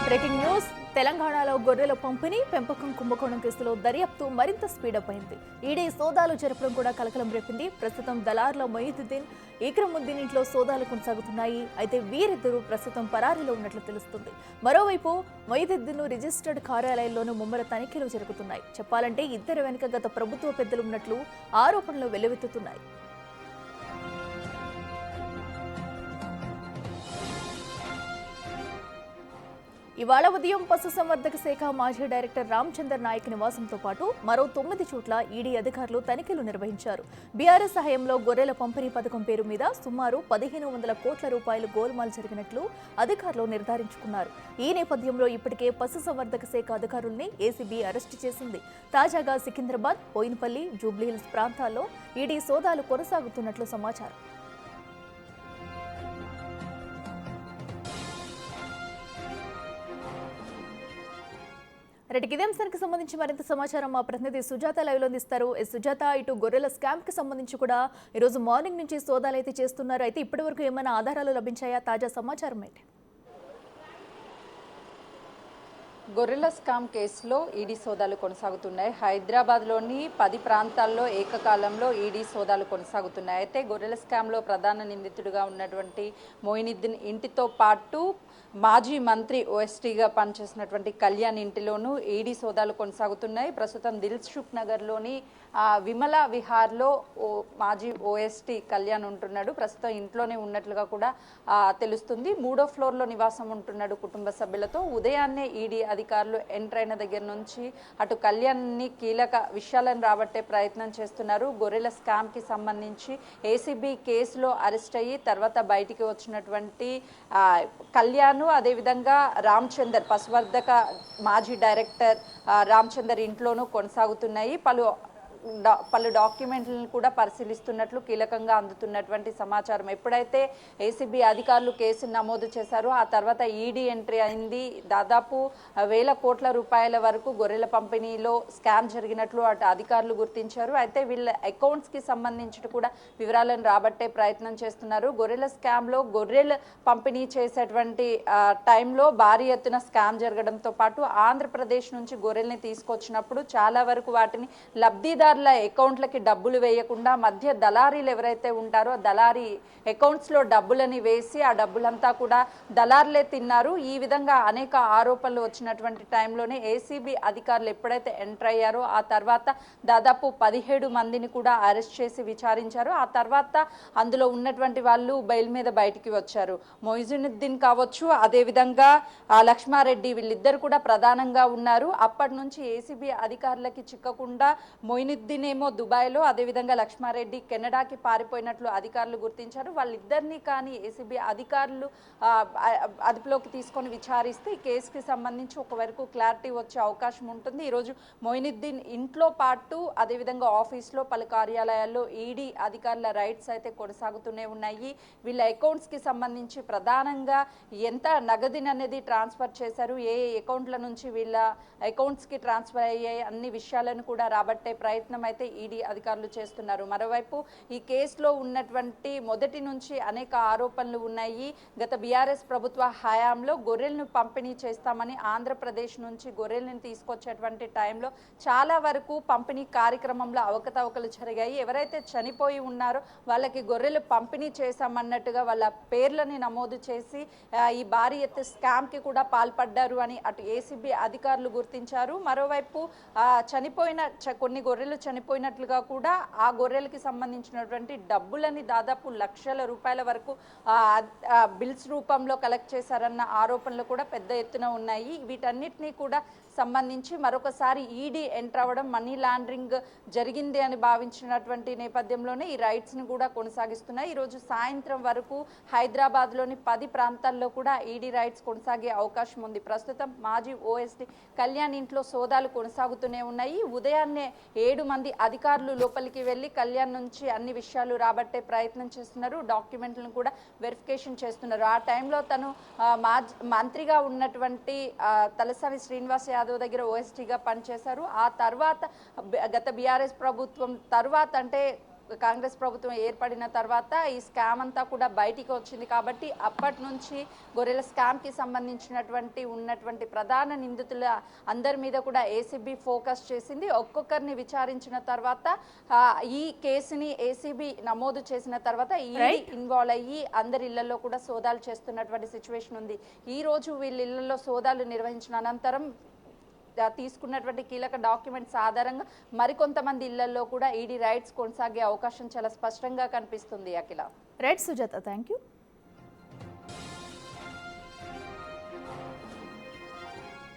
Breaking news తెలంగాణలో గొర్రెల పంపిణీ పెంపకం కుంభకోణం కేసులో దర్యాప్తు మరింత స్పీడప్ అయింది. ఈడీ సోదాలు జరపడం కూడా కలకలం రేపింది. ప్రస్తుతం దలార్ల మొయిదుద్దీన్, ఇక్రముద్దీన్ ఇంట్లో సోదాలు కొనసాగుతున్నాయి. అయితే వీరిద్దరూ ప్రస్తుతం పరారీలో ఉన్నట్లు తెలుస్తుంది. మరోవైపు మొయిదుద్దీన్ రిజిస్టర్డ్ కార్యాలయంలోనూ ముమ్మర తనిఖీలు జరుగుతున్నాయి. చెప్పాలంటే ఇద్దరు వెనుక గత ప్రభుత్వ పెద్దలు ఉన్నట్లు ఆరోపణలు వెల్లువెత్తుతున్నాయి. ఇవాళ ఉదయం పశుసంవర్ధక శాఖ మాజీ డైరెక్టర్ రామచందర్ నాయక్ నివాసంతో పాటు మరో 9 చోట్ల ఈడీ అధికారులు తనిఖీలు నిర్వహించారు. బీఆర్ఎస్ హయాంలో గొర్రెల పంపిణీ పథకం పేరు మీద సుమారు 1500 కోట్ల రూపాయలు గోల్మాల్ జరిగినట్లు అధికారులు నిర్ధారించుకున్నారు. ఈ నేపథ్యంలో ఇప్పటికే పశుసంవర్ధక శాఖ అధికారుల్ని ఏసీబీ అరెస్టు చేసింది. తాజాగా సికింద్రాబాద్, బోయినపల్లి, జూబ్లీహిల్స్ ప్రాంతాల్లో ఈడీ సోదాలు కొనసాగుతున్నట్లు సమాచారం. ఇదే అంశానికి సంబంధించి మరింత సమాచారం మా ప్రతినిధి సుజాత లైవ్ లో అందిస్తారు. సుజాత, ఇటు గొర్రెల స్కామ్ కి సంబంధించి కూడా ఈరోజు మార్నింగ్ నుంచి సోదాలు అయితే చేస్తున్నారు. అయితే ఇప్పటి వరకు ఏమైనా ఆధారాలు లభించాయా? తాజా సమాచారం ఏంటి? గొర్రెల స్కామ్ కేసులో ఈడీ సోదాలు కొనసాగుతున్నాయి. హైదరాబాద్లోని 10 ప్రాంతాల్లో ఏకకాలంలో ఈడీ సోదాలు కొనసాగుతున్నాయి. అయితే గొర్రెల స్కామ్లో ప్రధాన నిందితుడిగా ఉన్నటువంటి మొయినుద్దీన్ ఇంటితో పాటు మాజీ మంత్రి ఓఎస్టీగా పనిచేసినటువంటి కళ్యాణ్ ఇంటిలోనూ ఈడీ సోదాలు కొనసాగుతున్నాయి. ప్రస్తుతం దిల్సుఖ్ నగర్లోని విమల విహార్లో మాజీ ఓఎస్టీ కళ్యాణ్ ఉంటున్నాడు. ప్రస్తుతం ఇంట్లోనే ఉన్నట్లుగా కూడా తెలుస్తుంది. 3వ ఫ్లోర్లో నివాసం ఉంటున్నాడు కుటుంబ సభ్యులతో. ఉదయాన్నే ఈడీ అధికారులు ఎంటర్ అయిన దగ్గర నుంచి అటు కళ్యాణ్ని కీలక విషయాలను రాబట్టే ప్రయత్నం చేస్తున్నారు. గొర్రెల స్కామ్కి సంబంధించి ఏసీబీ కేసులో అరెస్ట్ అయ్యి తర్వాత బయటికి వచ్చినటువంటి కళ్యాణ్, అదేవిధంగా రామచందర్, పశువర్ధక మాజీ డైరెక్టర్ రామచందర్ ఇంట్లోనూ కొనసాగుతున్నాయి. పలు డాక్యుమెంట్లను కూడా పరిశీలిస్తున్నట్లు కీలకంగా అందుతున్నటువంటి సమాచారం. ఎప్పుడైతే ఏసీబీ అధికారులు కేసును నమోదు చేశారో ఆ తర్వాత ఈడీ ఎంట్రీ అయింది. దాదాపు 1000 కోట్ల రూపాయల వరకు గొర్రెల పంపిణీలో స్కామ్ జరిగినట్లు అటు అధికారులు గుర్తించారు. అయితే వీళ్ళ అకౌంట్స్కి సంబంధించి కూడా వివరాలను రాబట్టే ప్రయత్నం చేస్తున్నారు. గొర్రెల స్కామ్లో గొర్రెల పంపిణీ చేసేటువంటి టైంలో భారీ ఎత్తున స్కామ్ జరగడంతో పాటు ఆంధ్రప్రదేశ్ నుంచి గొర్రెల్ని తీసుకొచ్చినప్పుడు చాలా వరకు వాటిని లబ్ధిదారుల అకౌంట్లకి డబ్బులు వేయకుండా మధ్య దళారీలు ఎవరైతే ఉంటారో దళారీ అకౌంట్స్లో డబ్బులని వేసి ఆ డబ్బులంతా కూడా దళారులే తిన్నారు. ఈ విధంగా అనేక ఆరోపణలు వచ్చినటువంటి టైంలోనే ఏసీబీ అధికారులు ఎప్పుడైతే ఎంటర్ అయ్యారో ఆ తర్వాత దాదాపు 17 మందిని కూడా అరెస్ట్ చేసి విచారించారు. ఆ తర్వాత అందులో ఉన్నటువంటి వాళ్ళు బెయిల్ మీద బయటికి వచ్చారు. మొయినుద్దీన్ కావచ్చు, అదేవిధంగా లక్ష్మారెడ్డి, వీళ్ళిద్దరు కూడా ప్రధానంగా ఉన్నారు. అప్పటి నుంచి ఏసీబీ అధికారులకి చిక్కకుండా మొయినుద్దీన్ ఏమో దుబాయ్లో, అదేవిధంగా లక్ష్మారెడ్డి కెనడాకి పారిపోయినట్లు అధికారులు గుర్తించారు. వాళ్ళిద్దరినీ కానీ ఏసీబీ అధికారులు అదుపులోకి తీసుకొని విచారిస్తే ఈ కేసుకి సంబంధించి ఒకవరకు క్లారిటీ వచ్చే అవకాశం ఉంటుంది. ఈరోజు మొయినుద్దీన్ ఇంట్లో పాటు అదేవిధంగా ఆఫీస్లో పలు కార్యాలయాల్లో ఈడీ అధికారుల రైట్స్ అయితే కొనసాగుతూనే ఉన్నాయి. వీళ్ళ అకౌంట్స్కి సంబంధించి ప్రధానంగా ఎంత నగదుని అనేది ట్రాన్స్ఫర్ చేశారు, ఏ అకౌంట్ల నుంచి వీళ్ళ అకౌంట్స్కి ట్రాన్స్ఫర్ అయ్యాయి, అన్ని విషయాలను కూడా రాబట్టే ప్రయత్నం అయితే ఈడీ అధికారులు చేస్తున్నారు. మరోవైపు ఈ కేసులో ఉన్నటువంటి మొదటి నుంచి అనేక ఆరోపణలు ఉన్నాయి. గత బీఆర్ఎస్ ప్రభుత్వ హయాంలో గొర్రెలను పంపిణీ చేస్తామని ఆంధ్రప్రదేశ్ నుంచి గొర్రెలను తీసుకొచ్చేటువంటి టైంలో చాలా వరకు పంపిణీ కార్యక్రమంలో అవకతవకలు జరిగాయి. ఎవరైతే చనిపోయి ఉన్నారో వాళ్ళకి గొర్రెలు పంపిణీ చేశామన్నట్టుగా వాళ్ళ పేర్లని నమోదు చేసి ఈ భారీ ఎత్తు స్కామ్కి కూడా పాల్పడ్డారు అని అటు ఏసీబీ అధికారులు గుర్తించారు. మరోవైపు చనిపోయిన కొన్ని గొర్రెలు చనిపోయినట్లుగా కూడా ఆ గొర్రెలకి సంబంధించినటువంటి డబ్బులని దాదాపు లక్షల రూపాయల వరకు బిల్స్ రూపంలో కలెక్ట్ చేశారన్న ఆరోపణలు కూడా పెద్ద ఎత్తున ఉన్నాయి. వీటన్నిటినీ కూడా సంబంధించి మరొకసారి ఈడీ ఎంటర్ అవ్వడం మనీ లాండరింగ్ జరిగింది అని భావించినటువంటి నేపథ్యంలోనే ఈ రైట్స్ని కూడా కొనసాగిస్తున్నాయి. ఈరోజు సాయంత్రం వరకు హైదరాబాద్లోని 10 ప్రాంతాల్లో కూడా ఈడీ రైట్స్ కొనసాగే అవకాశం ఉంది. ప్రస్తుతం మాజీ ఓఎస్టీ కళ్యాణ్ ఇంట్లో సోదాలు కొనసాగుతూనే ఉన్నాయి. ఉదయాన్నే 7 మంది అధికారులు లోపలికి వెళ్ళి కళ్యాణ్ నుంచి అన్ని విషయాలు రాబట్టే ప్రయత్నం చేస్తున్నారు. డాక్యుమెంట్లను కూడా వెరిఫికేషన్ చేస్తున్నారు. ఆ టైంలో తను మంత్రిగా ఉన్నటువంటి తలసాని శ్రీనివాస్ యాదవ్ దగ్గర ఓఎస్టీగా పనిచేశారు. ఆ తర్వాత గత బీఆర్ఎస్ ప్రభుత్వం తర్వాత అంటే కాంగ్రెస్ ప్రభుత్వం ఏర్పడిన తర్వాత ఈ స్కామ్ అంతా కూడా బయటికి వచ్చింది కాబట్టి అప్పటి నుంచి గొర్రెల స్కామ్కి సంబంధించినటువంటి ఉన్నటువంటి ప్రధాన నిందితుల అందరి మీద కూడా ఏసీబీ ఫోకస్ చేసింది. ఒక్కొక్కరిని విచారించిన తర్వాత ఈ కేసుని ఏసీబీ నమోదు చేసిన తర్వాత ఈడీ ఇన్వాల్వ్ అయ్యి అందరి ఇళ్లలో కూడా సోదాలు చేస్తున్నటువంటి సిచ్యువేషన్ ఉంది. ఈ రోజు వీళ్ళ ఇళ్లలో సోదాలు నిర్వహించిన అనంతరం తీసుకున్నటువంటి కీలక డాక్యుమెంట్స్ ఆధారంగా మరికొంతమంది ఇళ్లలో కూడా ఈడీ రైట్స్ కొనసాగే అవకాశం చాలా స్పష్టంగా కనిపిస్తుంది. Akhila. Right Sujatha, thank you.